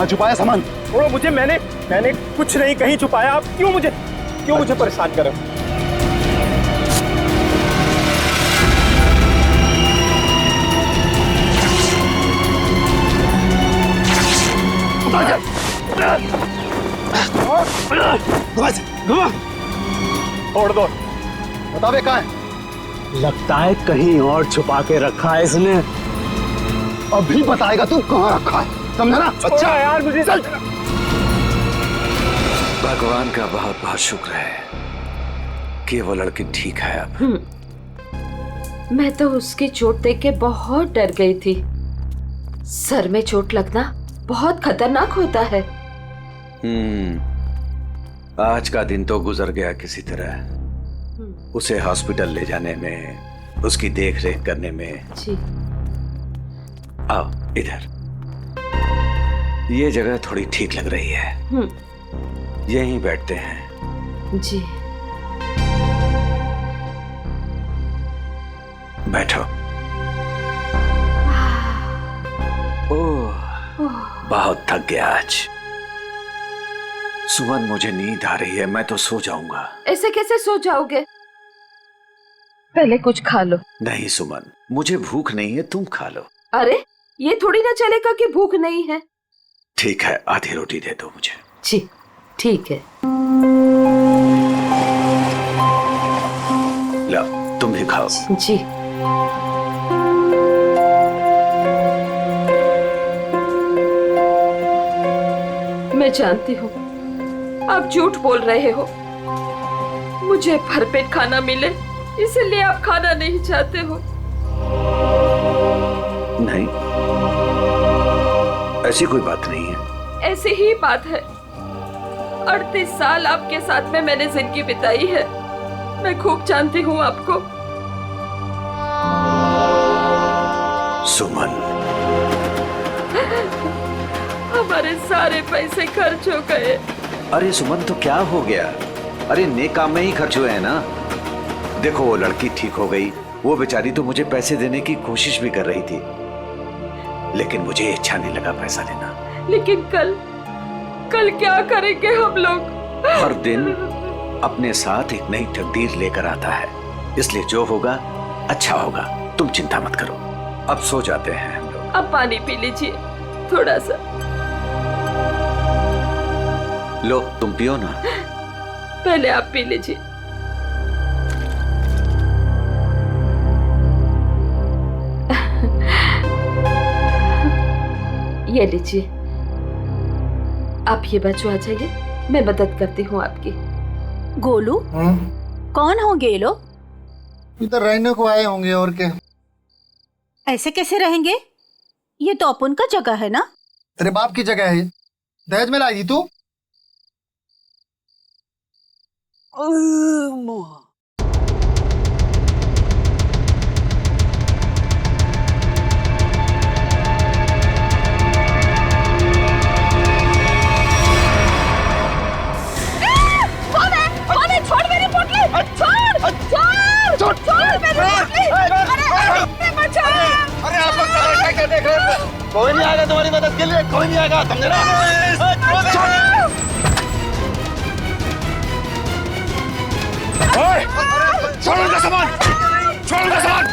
कहाँ छुपाया सामान? छोड़ो मुझे, मैंने कुछ नहीं कहीं छुपाया। आप क्यों मुझे परेशान कर रहे हो? छोड़ दो। बता बे कहाँ है? लगता है कहीं और छुपा के रखा है इसने। अभी बताएगा तू कहाँ रखा है, समझा ना? अच्छा यार, मुझे चल। भगवान का बहुत बहुत शुक्र है कि वो लड़की ठीक है अब। मैं तो उसकी चोट देख के बहुत डर गई थी। सर में चोट लगना बहुत खतरनाक होता है। आज का दिन तो गुजर गया किसी तरह। उसे हॉस्पिटल ले जाने में, उसकी देख रेख करने में। जी। आओ इधर, ये जगह थोड़ी ठीक लग रही है। यहीं बैठते हैं। जी। बैठो। ओह, बहुत थक गया आज। सुमन, मुझे नींद आ रही है, मैं तो सो जाऊंगा। ऐसे कैसे सो जाओगे? पहले कुछ खा लो। नहीं सुमन, मुझे भूख नहीं है, तुम खा लो। अरे ये थोड़ी ना चलेगा कि भूख नहीं है। ठीक है, आधी रोटी दे दो मुझे। जी ठीक है। लो, तुम भी खाओ। जी। मैं जानती हूँ आप झूठ बोल रहे हो। मुझे भरपेट खाना मिले इसलिए आप खाना नहीं चाहते हो। नहीं, ऐसी कोई बात नहीं है। ऐसी ही बात है। 38 साल आपके साथ में मैंने जिंदगी बिताई है। मैं खूब जानती हूँ आपको। सुमन, हमारे सारे पैसे खर्च हो गए। अरे सुमन, तो क्या हो गया? अरे नेक काम में ही खर्च हुए हैं ना। देखो, वो लड़की ठीक हो गई। वो बेचारी तो मुझे पैसे देने की कोशिश भी कर रही थी, लेकिन मुझे अच्छा नहीं लगा पैसा देना। लेकिन कल क्या करेंगे हम लोग? हर दिन अपने साथ एक नई तकदीर लेकर आता है, इसलिए जो होगा अच्छा होगा। तुम चिंता मत करो। अब सो जाते हैं हम लोग। अब पानी पी लीजिए थोड़ा सा। लो, तुम पियो ना। पहले आप पी लीजिए। ये लीजिए। आप ये बच्चों आ जाइए, मैं मदद करती हूँ आपकी। गोलू, कौन होंगे ये लोग? इधर रहने को आए होंगे और क्या। ऐसे कैसे रहेंगे? ये तो अपन का जगह है ना। तेरे बाप की जगह है। दहेज में लाई थी तू। छोड़ मेरी पोटली! छोड़ मेरी पोटली! अरे बचाओ! अरे आप लोग चलो, क्या देख रहे हो? कोई नहीं आएगा तुम्हारी मदद के लिए, कोई नहीं आएगा, समझे ना? छोड़ो उनका सामान! छोड़ो उनका सामान!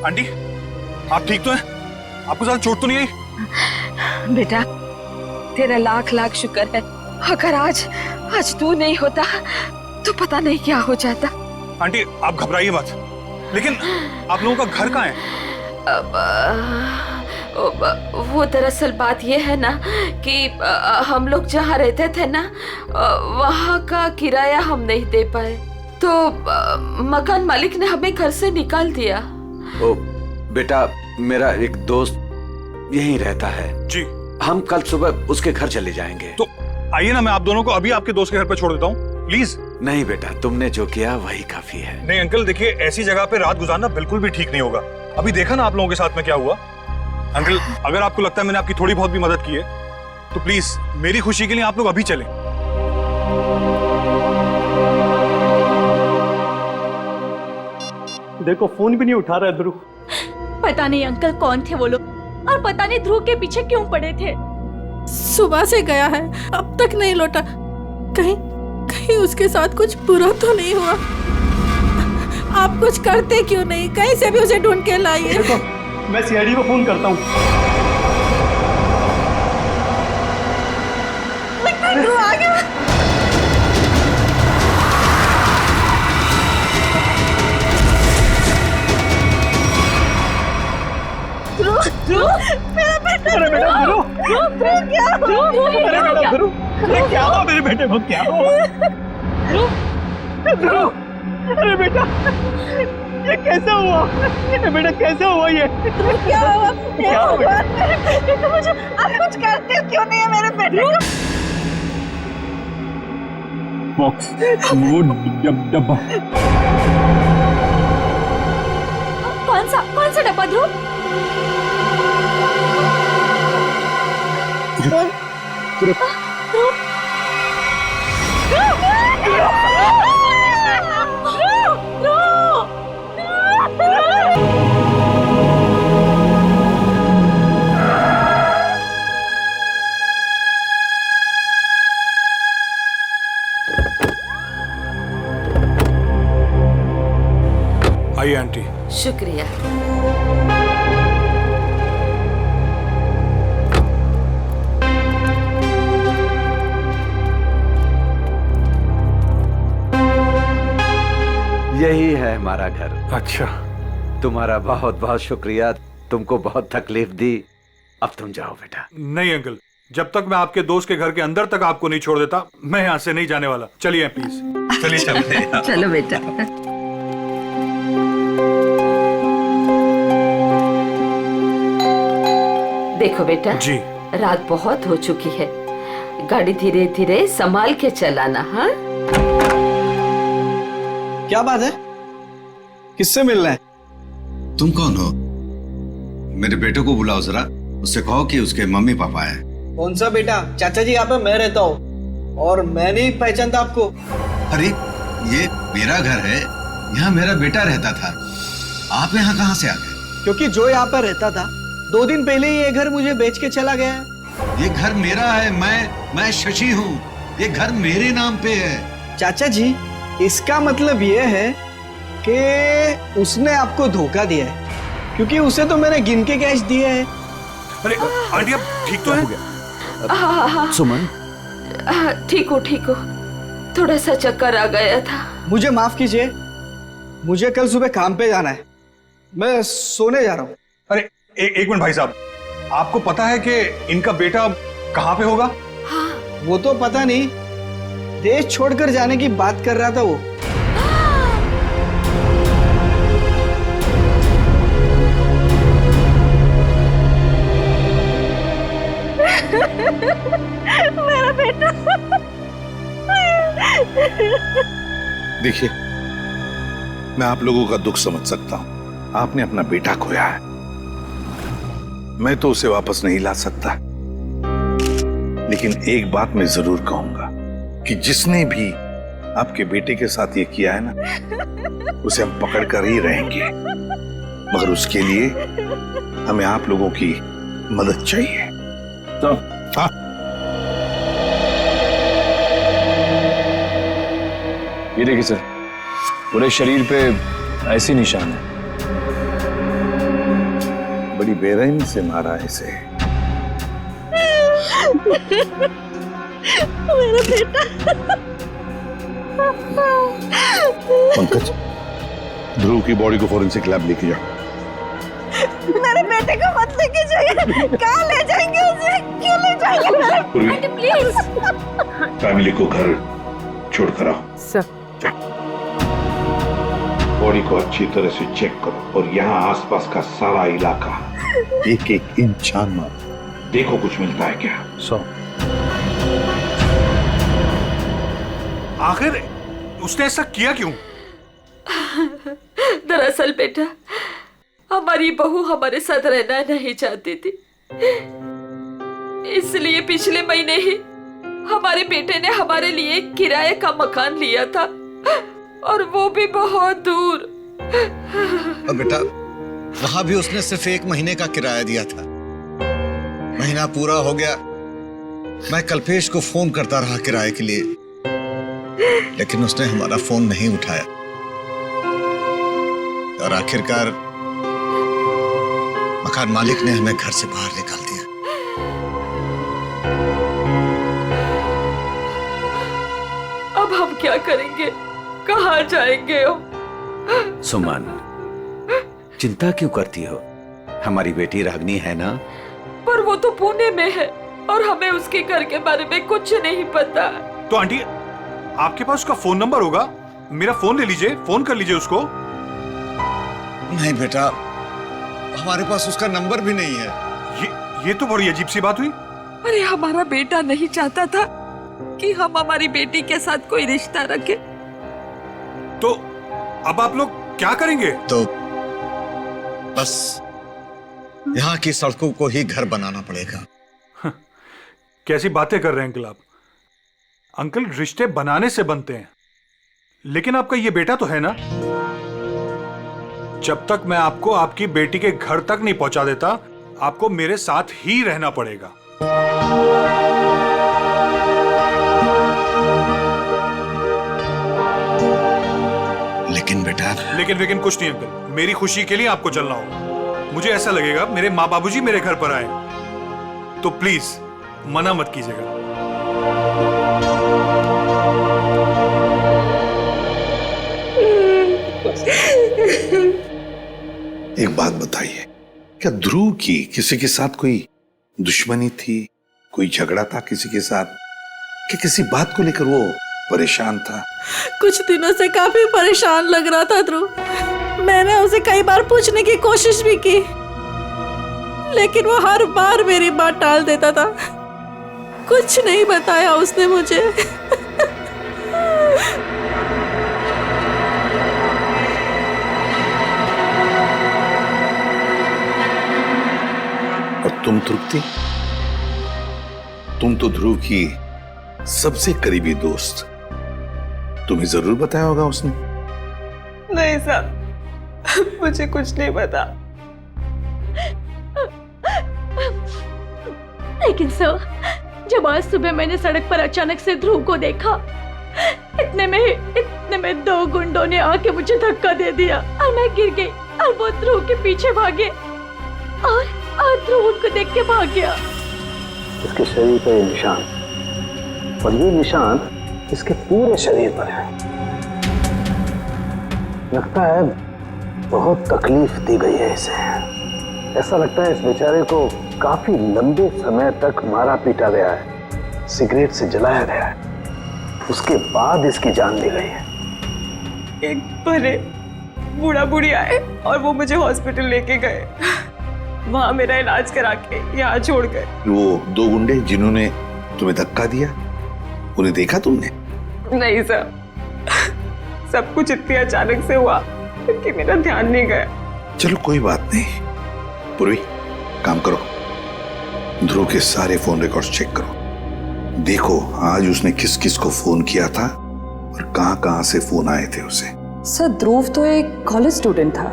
आंटी, आप ठीक तो हैं? आपको ज्यादा चोट तो नहीं आई? बेटा, तेरा लाख लाख शुक्र है। अगर आज तू नहीं होता तो पता नहीं क्या हो जाता। आंटी, आप घबराइए मत। लेकिन आप लोगों का घर कहाँ है? वो दरअसल बात ये है ना कि हम लोग जहाँ रहते थे ना, वहाँ का किराया हम नहीं दे पाए, तो मकान मालिक ने हमें घर से निकाल दिया। ओ बेटा, मेरा एक दोस्त यहीं रहता है जी। हम कल सुबह उसके घर चले जाएंगे। तो आइए ना, मैं आप दोनों को अभी आपके दोस्त के घर पर छोड़ देता हूँ, प्लीज। नहीं बेटा, तुमने जो किया वही काफी है। नहीं अंकल, देखिए ऐसी जगह पे रात गुजारना बिल्कुल भी ठीक नहीं होगा। अभी देखा ना आप लोगों के साथ में क्या हुआ। अंकल, अगर आपको लगता है मैंने आपकी थोड़ी बहुत भी मदद की है तो प्लीज मेरी खुशी के लिए आप लोग अभी चलें। देखो, फोन भी नहीं उठा रहा है ध्रुव। पता नहीं अंकल कौन थे वो लोग और पता नहीं ध्रुव के पीछे क्यों पड़े थे। सुबह से गया है, अब तक नहीं लौटा। कहीं कहीं उसके साथ कुछ बुरा तो नहीं हुआ? आप कुछ करते क्यों नहीं? कहीं से भी उसे ढूंढ के लाइए। देखो, मैं सीआईडी को फोन करता हूँ। ध्रुव आ गया। ध्रुव, मेरा बेटा। अरे बेटा ध्रुव, ध्रुव क्या हुआ? अरे बेटा ध्रुव, अरे क्या हुआ मेरे बेटे को? क्या हुआ ध्रुव? अरे बेटा, ये कैसा हुआ? अरे बेटा कैसा हुआ ये? क्या हुआ? क्या हुआ? मेरे बेटे को मुझे आप कुछ करते हो क्यों नहीं है मेरे बेटे को? बॉक्स, वो डब्बा। कौन सा डब्बा ध्रुव? आइए आंटी। शुक्रिया। यही है हमारा घर। अच्छा, तुम्हारा बहुत बहुत शुक्रिया, तुमको बहुत तकलीफ दी। अब तुम जाओ बेटा। नहीं अंकल, जब तक मैं आपके दोस्त के घर के अंदर तक आपको नहीं छोड़ देता, मैं यहाँ से नहीं जाने वाला। चलिए प्लीज। चलिए चलते हैं। चलो बेटा। देखो बेटा जी। रात बहुत हो चुकी है, गाड़ी धीरे धीरे संभाल के चलाना। हाँ, क्या बात है? किससे मिलना है? तुम कौन हो? मेरे बेटे को बुलाओ जरा, उससे कहो कि उसके मम्मी पापा है। कौन सा बेटा? चाचा जी यहाँ पे मैं रहता हूँ और मैं नहीं पहचानता आपको। अरे ये मेरा घर है, यहाँ मेरा बेटा रहता था। आप यहाँ कहाँ से आ गए? क्योंकि जो यहाँ पर रहता था 2 दिन पहले ही ये घर मुझे बेच के चला गया है। ये घर मेरा है, मैं शशि हूँ। ये घर मेरे नाम पे है। चाचा जी, इसका मतलब ये है कि उसने आपको धोखा दिया है, क्योंकि उसे तो मैंने गिन के कैश दिए हैं। अरे आंटी, आप ठीक तो है? सुमन, ठीक हो। थोड़ा सा चक्कर आ गया था। मुझे माफ कीजिए, मुझे कल सुबह काम पे जाना है, मैं सोने जा रहा हूँ। अरे एक मिनट भाई साहब, आपको पता है कि इनका बेटा कहाँ पे होगा? वो तो पता नहीं, देश छोड़कर जाने की बात कर रहा था वो। मेरा बेटा। देखिए, मैं आप लोगों का दुख समझ सकता हूं। आपने अपना बेटा खोया है, मैं तो उसे वापस नहीं ला सकता, लेकिन एक बात मैं जरूर कहूंगा कि जिसने भी आपके बेटे के साथ ये किया है ना, उसे हम पकड़ कर ही रहेंगे। मगर उसके लिए हमें आप लोगों की मदद चाहिए। तो हाँ, ये देखिए सर, पूरे शरीर पे ऐसी निशान है। बड़ी बेरहमी से मारा है इसे। मेरा बेटा। पंकज, ध्रुव की बॉडी को फॉरेंसिक लैब लेके जाओ। मेरे बेटे को मत लेके जाइए। कहाँ ले जाएंगे उसे? क्यों ले जाएंगे? प्लीज। फैमिली को घर छोड़कर आओ। बॉडी को अच्छी तरह से चेक करो और यहाँ आसपास का सारा इलाका एक एक इंच छान मारो, देखो कुछ मिलता है क्या। 100। आखिर उसने ऐसा किया क्यों? दरअसल बेटा, हमारी बहू हमारे साथ रहना नहीं चाहती थी, इसलिए पिछले महीने ही हमारे बेटे ने हमारे लिए किराए का मकान लिया था, और वो भी बहुत दूर। अब बेटा, वहां भी उसने सिर्फ 1 महीने का किराया दिया था। महीना पूरा हो गया, मैं कल्पेश को फोन करता रहा किराए के लिए, लेकिन उसने हमारा फोन नहीं उठाया और आखिरकार मकान मालिक ने हमें घर से बाहर निकाल दिया। अब हम क्या करेंगे, कहाँ जाएंगे हम? सुमन, चिंता क्यों करती हो? हमारी बेटी रागनी है ना? पर वो तो पुणे में है और हमें उसके घर के बारे में कुछ नहीं पता। तो आंटी, आपके पास उसका फोन नंबर होगा, मेरा फोन ले लीजिए, फोन कर लीजिए उसको। नहीं बेटा, हमारे पास उसका नंबर भी नहीं है। ये तो बड़ी अजीब सी बात हुई। अरे हमारा बेटा नहीं चाहता था कि हम हमारी बेटी के साथ कोई रिश्ता रखें। तो अब आप लोग क्या करेंगे? तो बस यहाँ की सड़कों को ही घर बनाना पड़ेगा। कैसी बातें कर रहे हैं अंकल आप? अंकल, रिश्ते बनाने से बनते हैं, लेकिन आपका ये बेटा तो है ना। जब तक मैं आपको आपकी बेटी के घर तक नहीं पहुंचा देता, आपको मेरे साथ ही रहना पड़ेगा। लेकिन बेटा, लेकिन कुछ नहीं अंकल, मेरी खुशी के लिए आपको चलना होगा। मुझे ऐसा लगेगा मेरे माँ बाबूजी मेरे घर पर आए, तो प्लीज मना मत कीजिएगा। एक बात बताइए, क्या ध्रुव की किसी के साथ कोई दुश्मनी थी, कोई झगड़ा था किसी के साथ, कि किसी बात को लेकर वो परेशान था? कुछ दिनों से काफी परेशान लग रहा था ध्रुव। मैंने उसे कई बार पूछने की कोशिश भी की, लेकिन वो हर बार मेरी बात टाल देता था। कुछ नहीं बताया उसने मुझे। और तुम तृप्ति, तुम तो ध्रुव की सबसे करीबी दोस्त, तुम्हें जरूर बताया होगा उसने। नहीं साहब, मुझे कुछ नहीं पता। लेकिन सर, जब आज सुबह मैंने सड़क पर अचानक से ध्रुव को देखा, इतने में 2 गुंडों ने आके मुझे धक्का दे दिया और मैं गिर गई और वो ध्रुव के पीछे भागे और ध्रुव उनको देख के भाग गया। इसके शरीर पर ये निशान, और ये निशान इसके पूरे शरीर पर है। लगता है बहुत तकलीफ दी गई है इसे। ऐसा लगता है इस बेचारे को काफी लंबे समय तक मारा पीटा गया है, सिगरेट से जलाया गया है, उसके बाद इसकी जान ली गई है। एक बड़े बूढ़ा बूढ़ी आए और वो मुझे हॉस्पिटल लेके गए, वहां मेरा इलाज करा के यहाँ छोड़ गए। वो 2 गुंडे जिन्होंने तुम्हें धक्का दिया, उन्हें देखा तुमने? नहीं सर, सब कुछ इतनी अचानक से हुआ कि मेरा ध्यान नहीं गया। चलो कोई बात नहीं। पूर्वी, काम करो, ध्रुव के सारे फोन रिकॉर्ड्स चेक करो, देखो आज उसने किस किस को फोन किया था और कहां से फोन आए थे उसे। सर, ध्रुव तो एक कॉलेज स्टूडेंट था,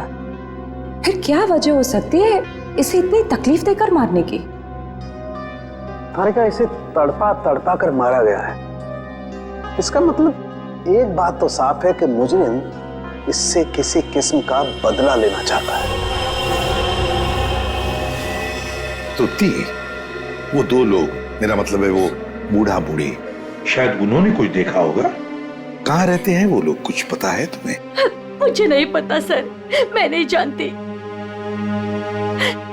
फिर क्या वजह हो सकती है इसे इतनी तकलीफ देकर मारने की? तारिका, इसे तड़पा तड़पा कर मारा गया है। इसका मतलब एक बात तो साफ है कि मुजरिम इससे किसी किस्म का बदला लेना चाहता है। तो वो 2 लोग, मेरा मतलब है वो बूढ़ा बूढ़ी, शायद उन्होंने कुछ देखा होगा। कहाँ रहते हैं वो लोग, कुछ पता है तुम्हें? मुझे नहीं पता सर, मैं नहीं जानती।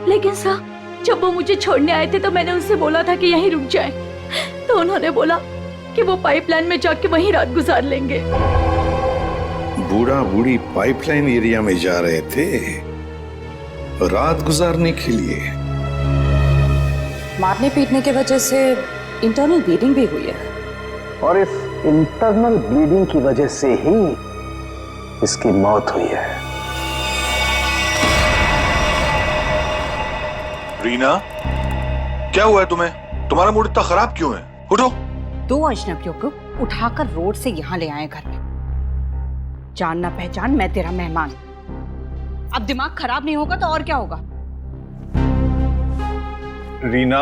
लेकिन सर, जब वो मुझे छोड़ने आए थे तो मैंने उनसे बोला था कि यहीं रुक जाएं, तो उन्होंने बोला कि वो पाइपलाइन में जाके वहीं रात गुजार लेंगे। बूढ़ा बूढ़ी पाइपलाइन एरिया में जा रहे थे रात गुजारने के लिए? मारने पीटने की वजह से इंटरनल ब्लीडिंग भी हुई है, और इस इंटरनल ब्लीडिंग की वजह से ही इसकी मौत हुई है। रीना, क्या हुआ है तुम्हें? तुम्हारा मूड इतना खराब क्यों है? उठो। 2 अजनबियों को उठाकर रोड से यहाँ ले आए घर में। जान ना पहचान, मैं तेरा मेहमान। अब दिमाग खराब नहीं होगा तो और क्या होगा? रीना,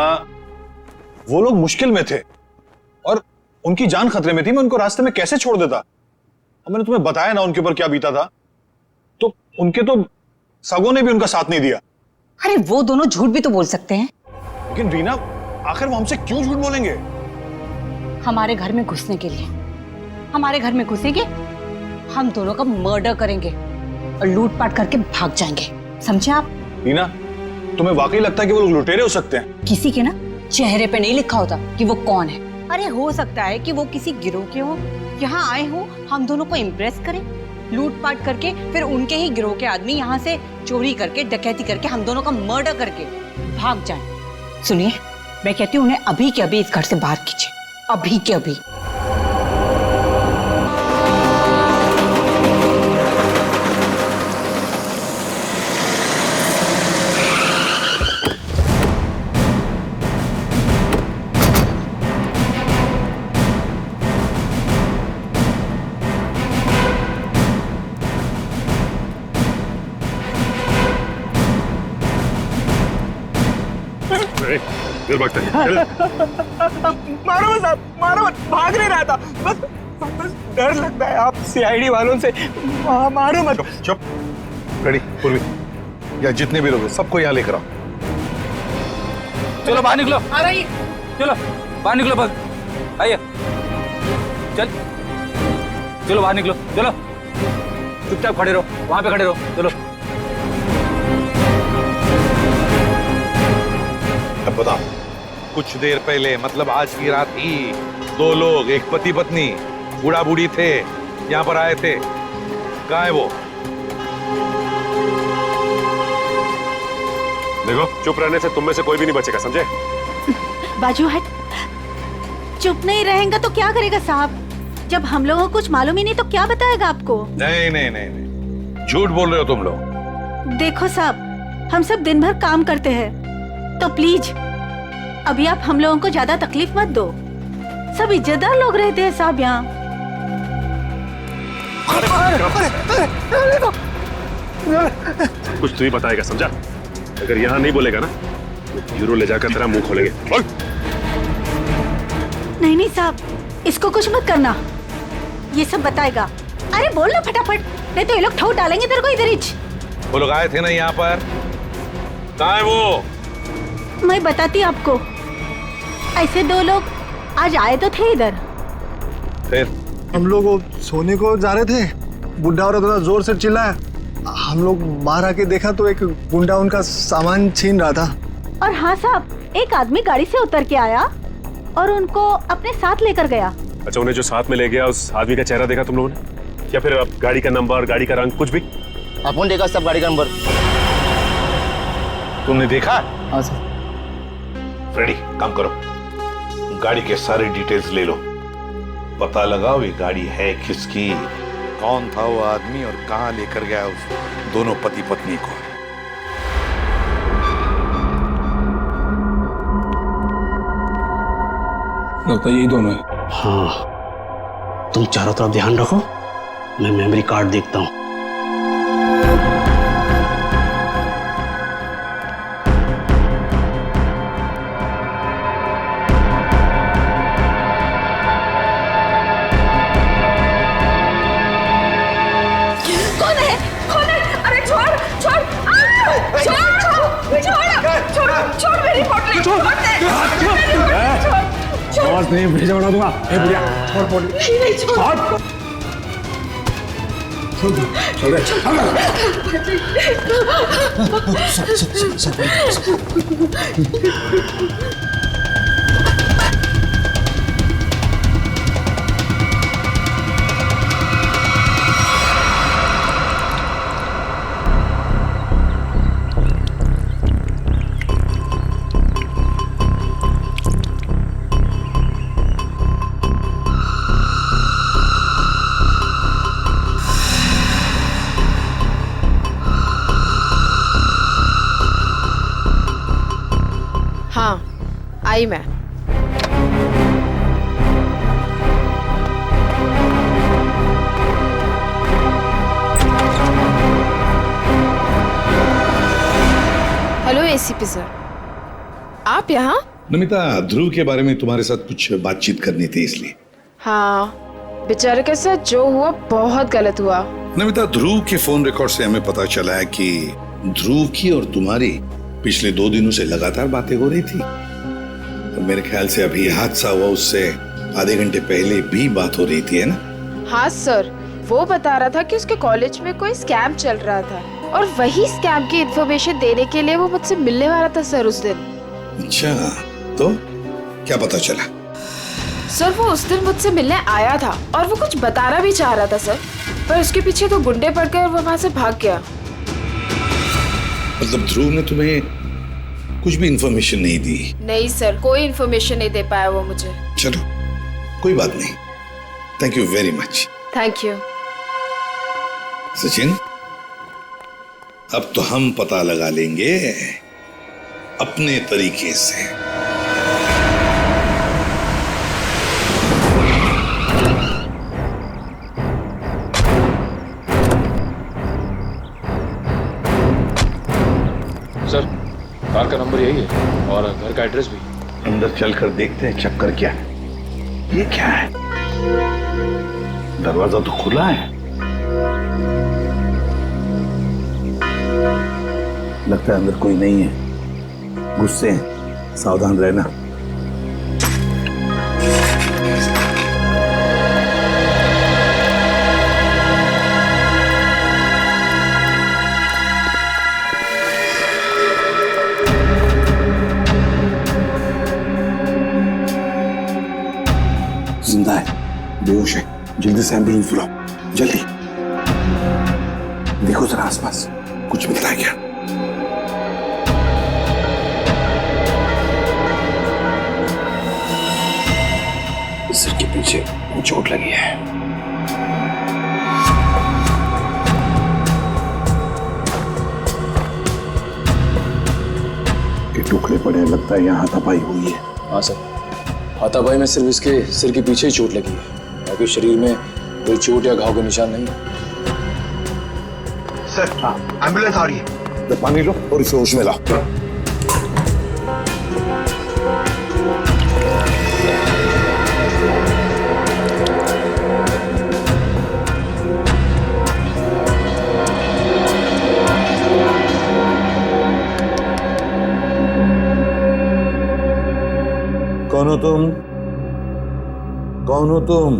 वो लोग मुश्किल में थे और उनकी जान खतरे में थी। मैं उनको रास्ते में कैसे छोड़ देता? अब मैंने तुम्हें बताया ना उनके ऊपर क्या बीता था। तो उनके तो सगों ने भी उनका साथ नहीं दिया। अरे वो दोनों झूठ भी तो बोल सकते हैं। लेकिन रीना, आखिर वो हमसे क्यों झूठ बोलेंगे? हमारे घर में घुसने के लिए। हमारे घर में घुसेंगे, हम दोनों का मर्डर करेंगे और लूटपाट करके भाग जाएंगे, समझे आप? रीना, तुम्हें वाकई लगता है कि वो लोग लुटेरे हो सकते हैं? किसी के ना चेहरे पे नहीं लिखा होता कि वो कौन है। अरे हो सकता है कि वो किसी गिरोह के हो, यहाँ आए हो हम दोनों को इम्प्रेस करें, लूटपाट करके फिर उनके ही गिरोह के आदमी यहाँ से चोरी करके, डकैती करके, हम दोनों का मर्डर करके भाग जाएं। सुनिए, मैं कहती हूँ उन्हें अभी के अभी इस घर से बाहर कीजिए, अभी के अभी। फिर भागता है। मारो मत आप, मारो मत, भाग नहीं रहा था, बस डर लगता है आप सीआईडी वालों से। मारो मत। चुप। रेडी पूर्वी, या जितने भी लोग हैं सबको यहाँ लेकर आओ। चलो बाहर निकलो। आ रही। चलो बाहर निकलो, बस आइए। चलो बाहर निकलो, चलो चुपचाप खड़े रहो, वहां पे खड़े रहो। चलो अब बताओ, कुछ देर पहले मतलब आज की रात ही 2 लोग, एक पति पत्नी, बूढ़ा बूढ़ी थे, यहाँ पर आए थे। कहाँ है वो? देखो, चुप रहने से तुम में से कोई भी नहीं बचेगा, समझे? बाजू हट। चुप नहीं रहेगा तो क्या करेगा साहब? जब हम लोगों को कुछ मालूम ही नहीं तो क्या बताएगा आपको? नहीं नहीं नहीं नहीं, झूठ बोल रहे हो तुम लोग। देखो साहब, हम सब दिन भर काम करते हैं, तो प्लीज अभी आप हम लोगों को ज्यादा तकलीफ मत दो। सब इज्जतदार लोग रहते हैं साहब यहाँ। कुछ तू ही बताएगा, समझा? अगर यहाँ नहीं बोलेगा ना तो ब्यूरो ले जाकर तेरा मुंह खोलेंगे। बोल। नहीं नहीं साहब, इसको कुछ मत करना, ये सब बताएगा। अरे बोल ना फटाफट, नहीं तो ये लोग ठोक डालेंगे तेरे को इधर ही। वो लोग आए थे ना यहाँ पर, कहाँ है वो? मैं बताती आपको। ऐसे 2 लोग आज आए तो थे इधर। फिर हम लोग सोने को जा रहे थे, बुढ़ा औरत थोड़ा जोर से चिल्लाया। हम लोग बाहर आके देखा तो एक गुंडा उनका सामान छीन रहा था। और हाँ साहब, एक आदमी गाड़ी से उतर के आया और उनको अपने साथ लेकर गया। अच्छा, उन्हें जो साथ में ले गया उस आदमी का चेहरा देखा तुम लोगों ने? या फिर गाड़ी का नंबर, गाड़ी का रंग, कुछ भी? अपन देखा सब गाड़ी का नंबर। तुमने देखा? हाँ सर। रेडी, काम करो, गाड़ी के सारे डिटेल्स ले लो, पता लगाओ ये गाड़ी है किसकी, कौन था वो आदमी और कहां लेकर गया उस दोनों पति पत्नी को। लगता है यही दोनों है। हाँ, तुम चारों तरफ ध्यान रखो, मैं मेमोरी कार्ड देखता हूँ। आवाज नहीं, भेजा बना दूंगा। ए बुढ़िया, छोड़ छोड़ आई मैं। एसीपी सर, आप यहाँ? नमिता, ध्रुव के बारे में तुम्हारे साथ कुछ बातचीत करनी थी इसलिए। हाँ, बेचारे के साथ जो हुआ बहुत गलत हुआ। नमिता, ध्रुव के फोन रिकॉर्ड से हमें पता चला है कि ध्रुव की और तुम्हारी पिछले 2 दिनों से लगातार बातें हो रही थी। और मेरे ख्याल से अभी हादसा हुआ उससे आधे घंटे पहले भी बात हो रही थी, है ना? हाँ सर, वो बता रहा था कि उसके कॉलेज में कोई स्कैम चल रहा था और वही स्कैम की इन्फॉर्मेशन देने के लिए वो मुझसे मिलने वाला था सर उस दिन। अच्छा, तो क्या पता चला? सर वो उस दिन मुझसे मिलने आया था और वो कुछ बताना भी चाह रहा था सर, पर उसके पीछे तो गुंडे पड़ गए और वो वहाँ से भाग गया। मतलब ध्रुव ने तुम्हें कुछ भी इन्फॉर्मेशन नहीं दी? नहीं सर, कोई इन्फॉर्मेशन नहीं दे पाया वो मुझे। चलो, कोई बात नहीं। Thank you very much. Thank you. Sachin, अब तो हम पता लगा लेंगे अपने तरीके से। सर, कार का नंबर यही है और घर का एड्रेस भी। अंदर चलकर देखते हैं चक्कर क्या है। ये क्या है? दरवाजा तो खुला है। लगता है अंदर कोई नहीं है। गुस्से हैं, सावधान रहना। जिंदा है, बेहोश है। जल्दी से एम्बुलेंस बुलाओ, जल्दी। देखो जरा आसपास कुछ मिल रहा है क्या? सिर के पीछे चोट लगी है। के टुकड़े पड़े, लगता है यहाँ हाथापाई हुई है। हाँ सर, हाथापाई में सिर्फ इसके सिर के पीछे ही चोट लगी है, बाकी शरीर में कोई चोट या घाव का निशान नहीं है। सर, हाँ, एम्बुलेंस आ रही है। तो पानी लो और इसे होश में लाओ। कौन हो तुम? कौन हो तुम?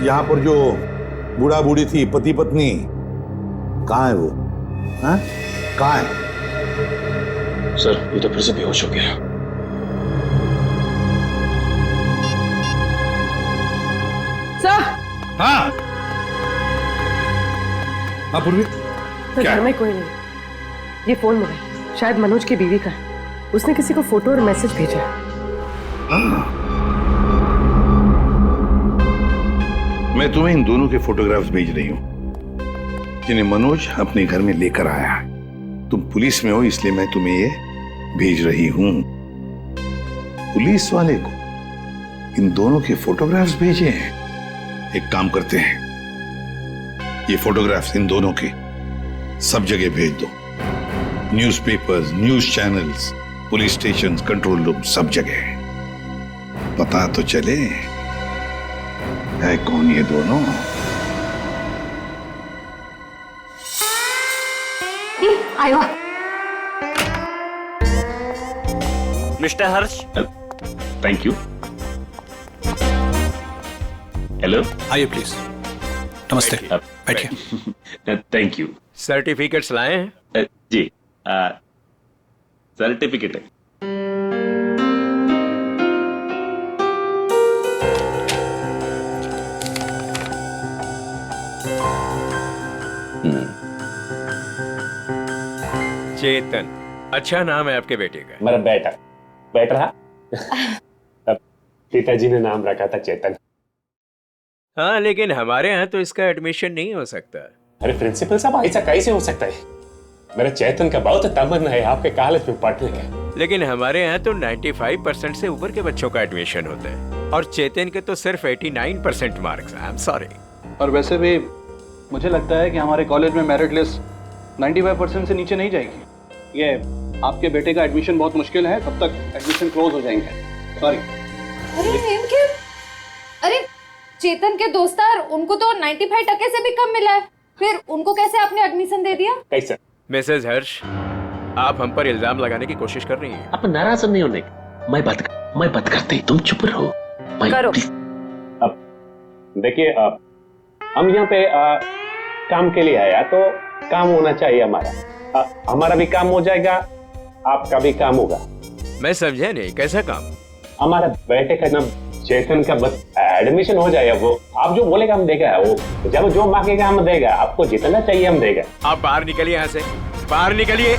यहां पर जो बूढ़ा बूढ़ी थी, पति पत्नी, कहां है वो? हाँ? कहां है? सर, ये तो फिर से बेहोश हो गया। सर। हाँ। हाँ पूर्वी। तो घर में कोई नहीं। ये फोन मिला, शायद मनोज की बीवी का है। उसने किसी को फोटो और मैसेज भेजा है। मैं तुम्हें इन दोनों के फोटोग्राफ्स भेज रही हूं जिन्हें मनोज अपने घर में लेकर आया है। तुम पुलिस में हो इसलिए मैं तुम्हें ये भेज रही हूं। पुलिस वाले को इन दोनों के फोटोग्राफ्स भेजे हैं। एक काम करते हैं, ये फोटोग्राफ्स इन दोनों के सब जगह भेज दो। Newspapers, news channels, police station, control room, सब जगह। पता तो चले है कौन ये दोनों। आयो। Mister Harsh. Thank you. Hello, आइए प्लीज। नमस्ते, बैठिए। Thank you. सर्टिफिकेट्स लाए हैं? जी, सर्टिफिकेट है। चेतन, अच्छा नाम है आपके बेटे का। मेरा बेटा बैठ रहा। पिताजी ने नाम रखा था चेतन। हाँ, लेकिन हमारे यहाँ तो इसका एडमिशन नहीं हो सकता। अरे प्रिंसिपल साहब, ऐसा कैसे हो सकता है? मेरे चेतन का बहुत तमन्ना है आपके कॉलेज में पढ़ने का। लेकिन हमारे यहाँ तो 95% से ऊपर के बच्चों का एडमिशन होता है और चेतन के तो सिर्फ 89% मार्क्स। I am sorry. और वैसे भी मुझे लगता है कि हमारे कॉलेज में मेरिट लिस्ट 95% से नीचे नहीं जाएगी। ये आपके बेटे का एडमिशन बहुत मुश्किल है, तब तक एडमिशन क्लोज हो जाएंगे। सॉरी। अरे इनके, अरे चेतन के दोस्तार, उनको तो 95% से भी कम मिला है, फिर उनको कैसे आपने एडमिशन दे दिया? कैसे? मिसेज हर्ष, आप हम पर इल्जाम लगाने की कोशिश कर रही हैं। आप नाराज नहीं होने, मैं बात करते, तुम चुप रहो। करो। अब देखिए, हम यहाँ पे काम के लिए आया तो काम होना चाहिए हमारा। हमारा भी काम हो जाएगा, आपका भी काम होगा। मैं समझे नहीं, कैसा काम? हमारा बेटे का नाम चेतन का बस एडमिशन हो जाएगा, वो आप जो बोलेगा हम देगा, वो जब जो मांगेगा हम देगा, आपको जितना चाहिए हम देगा। आप बाहर निकलिए यहाँ से, बाहर निकलिए।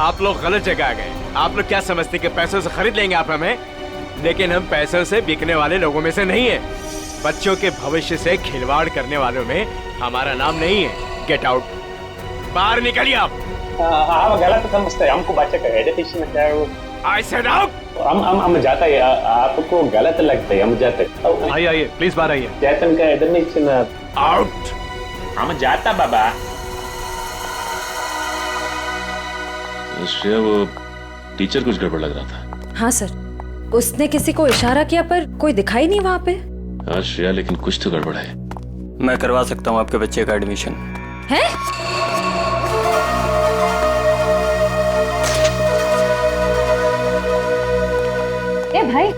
आप लोग गलत जगह आ गए। आप लोग क्या समझते कि पैसों से खरीद लेंगे आप हमें? लेकिन हम पैसों से बिकने वाले लोगों में से नहीं है। बच्चों के भविष्य से खिलवाड़ करने वालों में हमारा नाम नहीं है। गेट आउट, बाहर निकलिए आप। आप गलत समझते हैं, हमको बच्चे का एडमिशन है वो। I said out। हम जाता है, आपको गलत लगता है, हम जाते हैं। आइए प्लीज बाहर आइए। चेतन का एडमिशन आउट। हम जाता बाबा। श्रेया, वो टीचर कुछ गड़बड़ लग रहा था। हाँ सर, उसने किसी को इशारा किया पर कोई दिखाई नहीं वहाँ पे। हाँ श्रेया, लेकिन कुछ तो गड़बड़ है। मैं करवा सकता हूँ आपके बच्चे का एडमिशन। है? ए भाई,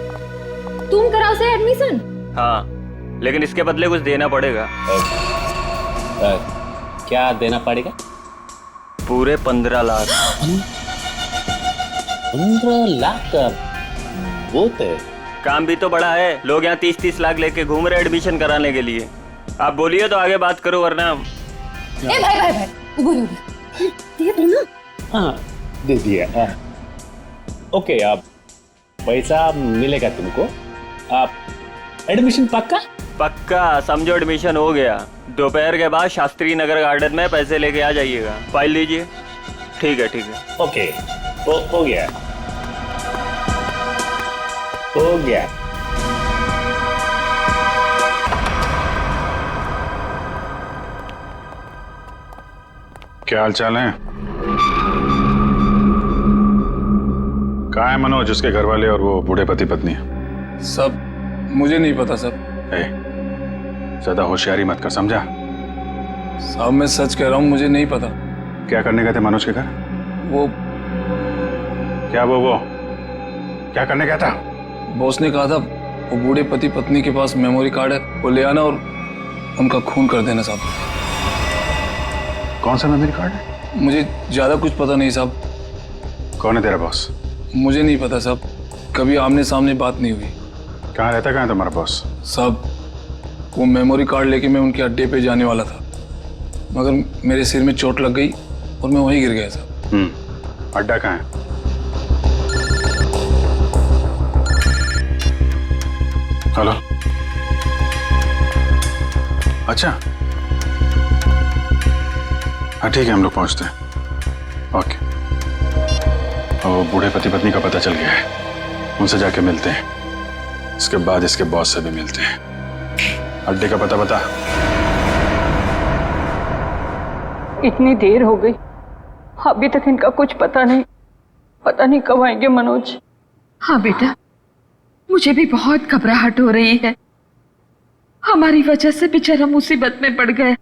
तुम कराओ से एडमिशन? हाँ, लेकिन इसके बदले कुछ देना पड़ेगा। क्या देना पड़ेगा? पूरे 15 लाख। 15 लाख का बहुत है। काम भी तो बड़ा है, लोग यहाँ 30-30 लाख लेके घूम रहे एडमिशन कराने के लिए। आप बोलिए तो आगे बात करो, वरना। ए भाई, उबो दे दो ना। हाँ, दे दिया। ओके, आप पैसा मिलेगा तुमको। आप एडमिशन पक्का? पक्का, समझो एडमिशन हो गया। दोपहर के बाद शास्त्री नगर गार्डन में पैसे लेके आ जाइएगा। फाइल लीजिए। ठीक है। ओके, हो गया। हो गया। क्या हाल चाल है? कहाँ है मनोज, उसके घर वाले और वो बूढ़े पति पत्नी? सब मुझे नहीं पता सब। ज्यादा होशियारी मत कर, समझा? साहब मैं सच कह रहा हूँ, मुझे नहीं पता। क्या करने गए थे मनोज के घर? वो क्या करने गया था? बॉस ने कहा था वो बूढ़े पति पत्नी के पास मेमोरी कार्ड है, वो ले आना और उनका खून कर देना साहब। कौन सा मेमोरी कार्ड है? मुझे ज्यादा कुछ पता नहीं साहब। कौन है तेरा बॉस? मुझे नहीं पता साहब, कभी आमने सामने बात नहीं हुई। कहाँ रहता, कहाँ है तुम्हारा बॉस? साहब वो मेमोरी कार्ड लेके मैं उनके अड्डे पे जाने वाला था, मगर मेरे सिर में चोट लग गई और मैं वहीं गिर गया साहब। अड्डा कहाँ है? हेलो, अच्छा हाँ ठीक है, हम लोग पहुंचते हैं। ओके। और वो बूढ़े पति पत्नी का पता चल गया है, उनसे जाके मिलते हैं। इसके बाद इसके बॉस से भी मिलते हैं। अड्डे का पता बता। इतनी देर हो गई, अभी तक इनका कुछ पता नहीं कब आएंगे मनोज। हाँ बेटा, मुझे भी बहुत घबराहट हो रही है। हमारी वजह से बेचारा मुसीबत में पड़ गए।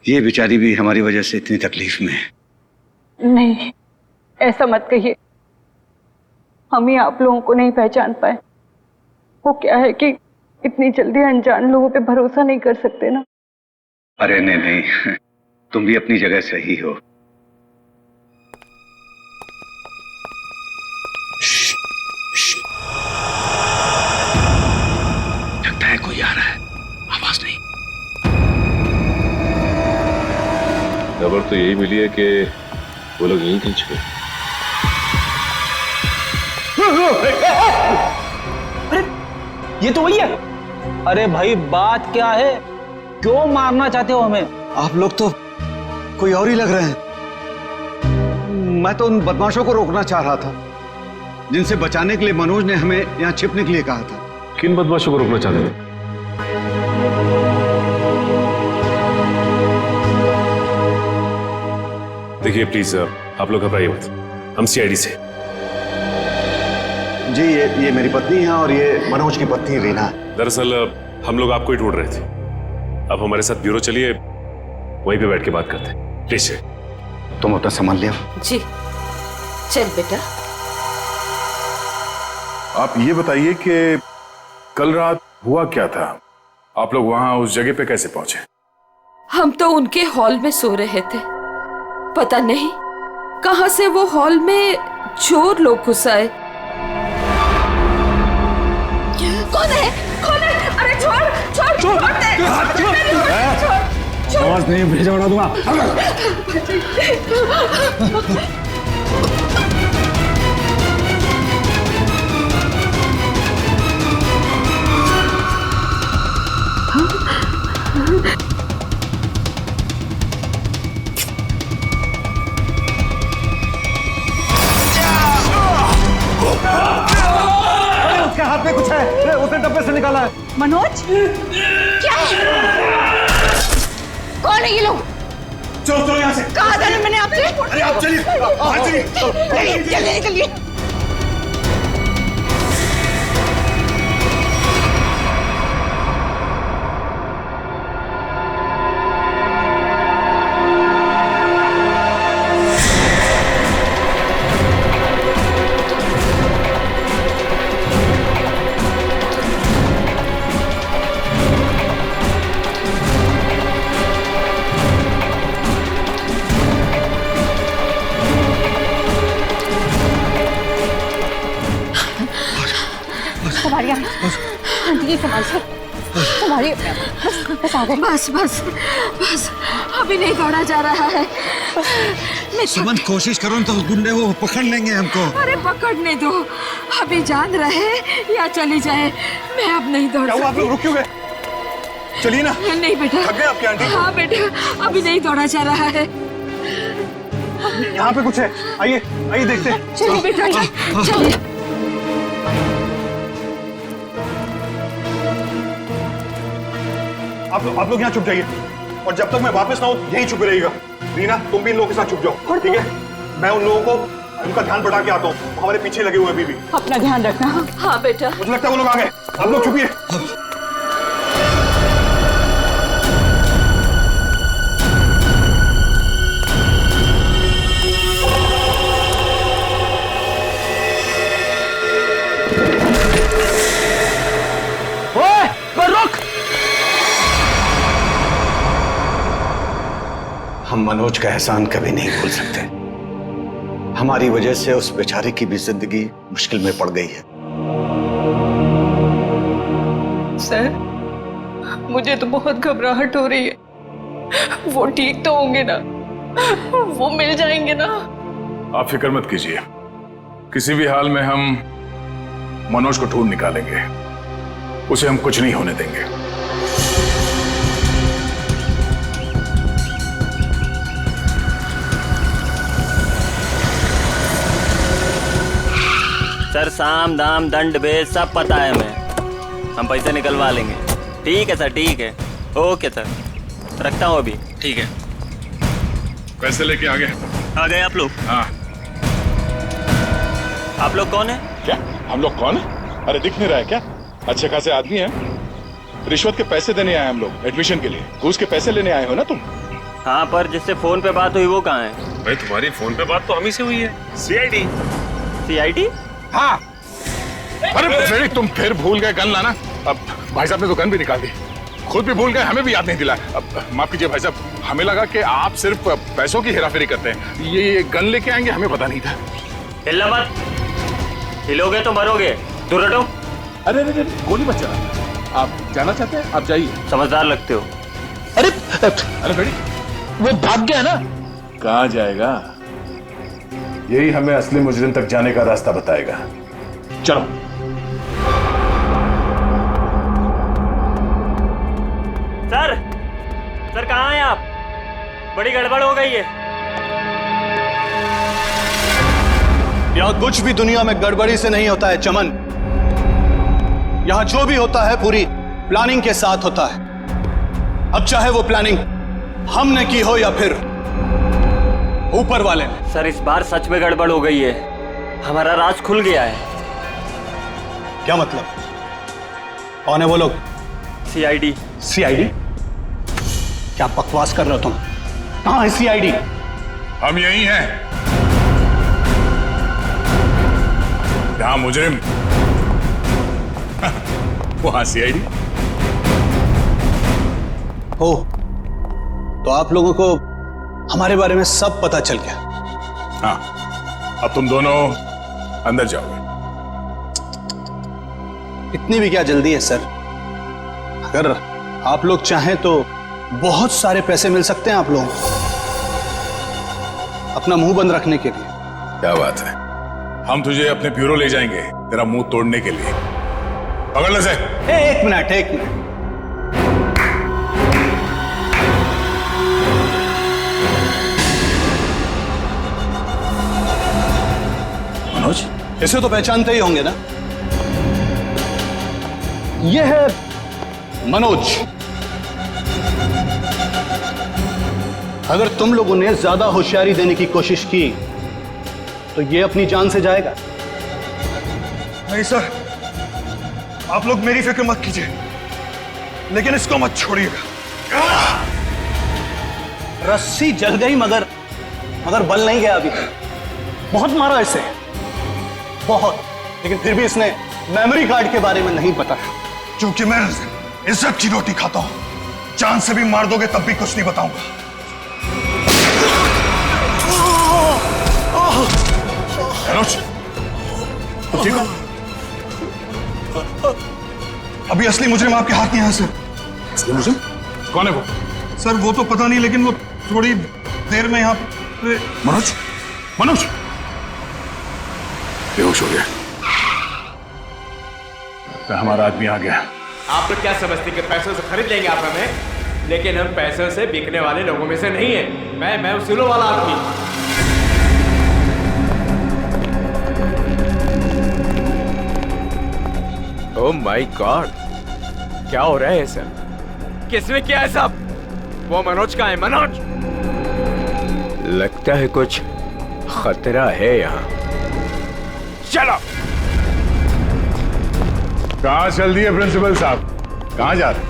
ये बेचारी भी हमारी वजह से इतनी तकलीफ में है। नहीं, ऐसा मत कहिए। हम ही आप लोगों को नहीं पहचान पाए। वो क्या है कि इतनी जल्दी अनजान लोगों पे भरोसा नहीं कर सकते ना। अरे नहीं, तुम भी अपनी जगह सही हो। लगता है कोई आ रहा है, आवाज नहीं। खबर तो यही मिली है कि वो लोग यहीं कहीं छुपे। अरे ये तो वही है। अरे भाई बात क्या है, क्यों मारना चाहते हो हमें? आप लोग तो कोई और ही लग रहे हैं। मैं तो उन बदमाशों को रोकना चाह रहा था जिनसे बचाने के लिए मनोज ने हमें यहाँ छिपने के लिए कहा था। किन बदमाशों को रोकना चाहते थे? देखिए प्लीज आप लोग घबराइए मत, हम सीआईडी से। जी ये मेरी पत्नी है और ये मनोज की पत्नी रीना है। दरअसल हम लोग आपको ही ढूंढ रहे थे। अब हमारे साथ ब्यूरो चलिए, वहीं पे बैठ के बात करते हैं। प्लीज तुम अपना सामान लिया। जी चल बेटा। आप ये बताइए कि कल रात हुआ क्या था? आप लोग वहां उस जगह पे कैसे पहुंचे? हम तो उनके हॉल में सो रहे थे, पता नहीं कहां से वो हॉल में चोर लोग घुस आए। कौन है? कौन है? अरे छोड़ छोड़ छोड़ दे। आवाज नहीं भेजा उड़ा दूंगा। उसके हाथ में कुछ है, उसने डब्बे से निकाला है। मनोज क्या है? कौन है ये लोग? चलो चलो यहाँ से। कहा था ना मैंने आपसे? अरे आप चलिए, बाहर चलिए। चलिए निकलिए। बस अभी नहीं दौड़ा जा रहा है। सुमन कोशिश करो तो गुंडे वो पकड़ लेंगे हमको। अरे पकड़ने दो, अभी जान रहे या चली जाए, मैं अब नहीं दौड़ सकती। आप लोग रुक क्यों गए? चलिए ना। नहीं बेटा। थक गए आपकी आंटी? हाँ बेटा, अभी नहीं दौड़ा जा रहा है। यहाँ पे कुछ है, आइए आइए देखते हैं। चलिए बेटा चलिए। आप लोग यहाँ छुप जाइए और जब तक मैं वापस ना आऊं यहीं छुपे रहिएगा। रीना तुम भी इन लोगों के साथ छुप जाओ, ठीक है? मैं उन लोगों को उनका ध्यान बढ़ा के आता हूँ, हमारे पीछे लगे हुए अभी भी। अपना ध्यान रखना। हाँ बेटा। मुझे लगता है वो लोग आ गए, आप लोग छुपिए। हम मनोज का एहसान कभी नहीं भूल सकते। हमारी वजह से उस बेचारे की भी जिंदगी मुश्किल में पड़ गई है। सर, मुझे तो बहुत घबराहट हो रही है। वो ठीक तो होंगे ना? वो मिल जाएंगे ना? आप फिक्र मत कीजिए, किसी भी हाल में हम मनोज को ढूंढ निकालेंगे, उसे हम कुछ नहीं होने देंगे। सर साम दाम दंड भेद सब पता है हमें, हम पैसे निकलवा लेंगे। ठीक है सर, ठीक है, ओके सर, रखता हूँ अभी। ठीक है, पैसे लेके आ गए आप लोग? हाँ। आप लोग कौन है? क्या हम लोग कौन है? अरे दिख नहीं रहा है क्या? अच्छे खासे आदमी हैं, रिश्वत के पैसे देने आए हम लोग एडमिशन के लिए। घूस के पैसे लेने आए हो ना तुम? हाँ, पर जिससे फोन पे बात हुई वो कहाँ है? भाई तुम्हारी फोन पे बात तो हम ही से हुई है। सीआईडी। सीआईडी? हाँ। अरे फ्रेडी, तुम फिर भूल गए गन लाना। अब भाई साहब ने तो गन भी निकाल दी, खुद भी भूल गए, हमें भी याद नहीं दिला। अब माफ कीजिए भाई साहब, हमें लगा कि आप सिर्फ पैसों की हेराफेरी करते हैं, ये गन लेके आएंगे हमें पता नहीं था। हिलना मत, हिलोगे तो मरोगे, दूर हटो। अरे अरे गोली मत चला, आप जाना चाहते हैं आप जाइए। समझदार लगते हो। अरे फ्रेडी, वो भाग गया ना? कहाँ जाएगा? यही हमें असली मुजरिम तक जाने का रास्ता बताएगा। चलो। सर कहाँ हैं आप? बड़ी गड़बड़ हो गई है। यहाँ कुछ भी दुनिया में गड़बड़ी से नहीं होता है चमन। यहाँ जो भी होता है पूरी प्लानिंग के साथ होता है। अब चाहे वो प्लानिंग हमने की हो या फिर ऊपर वाले ने। सर इस बार सच में गड़बड़ हो गई है, हमारा राज खुल गया है। क्या मतलब? कौन है वो लोग? सीआईडी। सीआईडी? क्या बकवास कर रहे हो तुम? कहाँ है सीआईडी? हम यही हैं, जहां मुजरिम वहां सीआईडी। हो तो आप लोगों को हमारे बारे में सब पता चल गया। हाँ, अब तुम दोनों अंदर जाओगे। इतनी भी क्या जल्दी है सर? अगर आप लोग चाहें तो बहुत सारे पैसे मिल सकते हैं आप लोगों को अपना मुंह बंद रखने के लिए। क्या बात है, हम तुझे अपने ब्यूरो ले जाएंगे तेरा मुंह तोड़ने के लिए। पकड़ ले से। एक मिनट। मनोज, इसे तो पहचानते ही होंगे ना? यह है मनोज। अगर तुम लोगों ने ज्यादा होशियारी देने की कोशिश की तो ये अपनी जान से जाएगा। नहीं सर, आप लोग मेरी फिक्र मत कीजिए, लेकिन इसको मत छोड़िएगा। रस्सी जल गई मगर बल नहीं गया अभी। बहुत मारा इसे, बहुत, लेकिन फिर भी इसने मेमोरी कार्ड के बारे में नहीं पता। क्योंकि मैं इज्जत की रोटी खाता हूं, जान से भी मार दोगे तब भी कुछ नहीं बताऊंगा। मनोज, तुम ठीक हो? अभी असली मुजरिम आपके हाथ में है सर। असली मुजरिम? कौन है वो? सर वो तो पता नहीं, लेकिन वो थोड़ी देर में यहाँ पे। मनोज बेहोश हो गया। हमारा आदमी आ गया। आप लोग क्या समझते कि पैसों से खरीद लेंगे आप हमें? लेकिन हम पैसों से बिकने वाले लोगों में से नहीं है। मैं उसूलों वाला आदमी। ओह माय गॉड, क्या हो रहा है सर? किसने किया है सब? वो मनोज का है। मनोज, लगता है कुछ खतरा है यहाँ। चलो। कहाँ चल दिए प्रिंसिपल साहब? कहाँ जा रहे?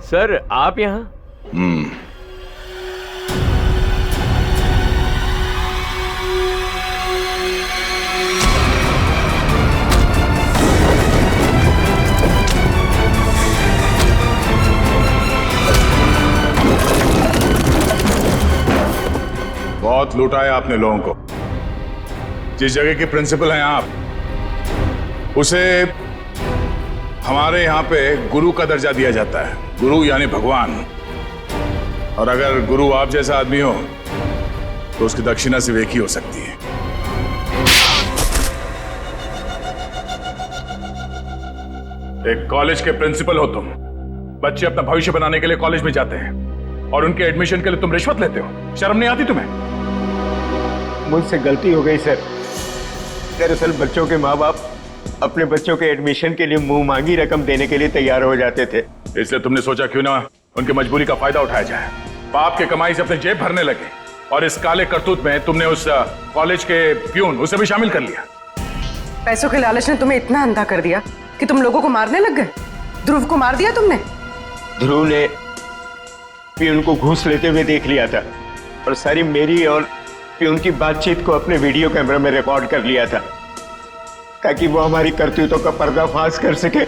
सर आप यहाँ? बहुत लूटा है आपने लोगों को। जिस जगह के प्रिंसिपल हैं आप, उसे हमारे यहाँ पे गुरु का दर्जा दिया जाता है। गुरु यानी भगवान। और अगर गुरु आप जैसा आदमी हो तो उसकी दक्षिणा सिर्फ एक ही हो सकती है। एक कॉलेज के प्रिंसिपल हो तुम। बच्चे अपना भविष्य बनाने के लिए कॉलेज में जाते हैं और उनके एडमिशन के लिए तुम रिश्वत लेते हो। शर्म नहीं आती तुम्हें? मुझसे गलती हो गई सर। दरअसल बच्चों के माँ बाप अपने बच्चों के एडमिशन के लिए मुंह मांगी रकम देने के लिए तैयार हो जाते थे। इसलिए तुमने सोचा क्यों ना उनकी मजबूरी का फायदा उठाया जाए। बाप के कमाई से अपने जेब भरने लगे और इस काले करतूत में तुमने उस कॉलेज के प्यून उसे भी शामिल कर लिया। पैसों के लालच ने तुम्हें इतना अंधा कर दिया कि तुम लोगों को मारने लग गए। ध्रुव को मार दिया तुमने। ध्रुव ने प्यून को घूस लेते हुए देख लिया था और सारी मेरी और प्यून की बातचीत को अपने वीडियो कैमरा में रिकॉर्ड कर लिया था ताकि वो हमारी करतूतों का पर्दाफाश कर सके।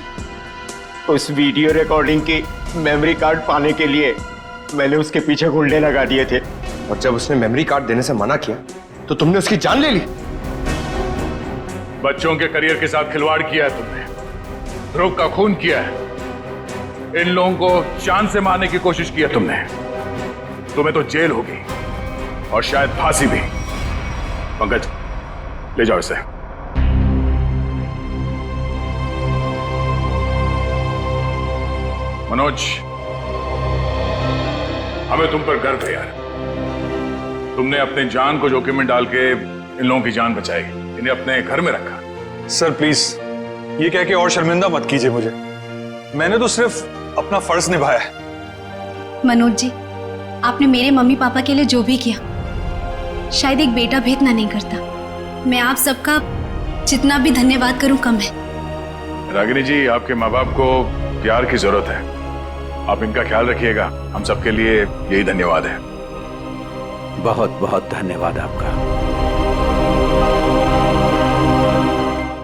उस वीडियो रिकॉर्डिंग की मेमोरी कार्ड पाने के लिए मैंने उसके पीछे गुंडे लगा दिए थे। और जब उसने मेमोरी कार्ड देने से मना किया तो तुमने उसकी जान ले ली। बच्चों के करियर के साथ खिलवाड़ किया है तुमने, ध्रुव का खून किया है, इन लोगों को जान से मारने की कोशिश की है तुमने। तुम्हें तो जेल होगी और शायद फांसी भी। पंकज, ले जाओ इसे। मनोज, हमें तुम पर गर्व है यार। तुमने अपने जान को जोखिम में डाल के इन लोगों की जान बचाई, इन्हें अपने घर में रखा। सर प्लीज ये कह के और शर्मिंदा मत कीजिए मुझे। मैंने तो सिर्फ अपना फर्ज निभाया है। मनोज जी, आपने मेरे मम्मी पापा के लिए जो भी किया शायद एक बेटा भी इतना नहीं करता। मैं आप सबका जितना भी धन्यवाद करूं कम है। रागिनी जी, आपके माँ बाप को प्यार की जरूरत है, आप इनका ख्याल रखिएगा। हम सबके लिए यही धन्यवाद है। बहुत बहुत धन्यवाद आपका।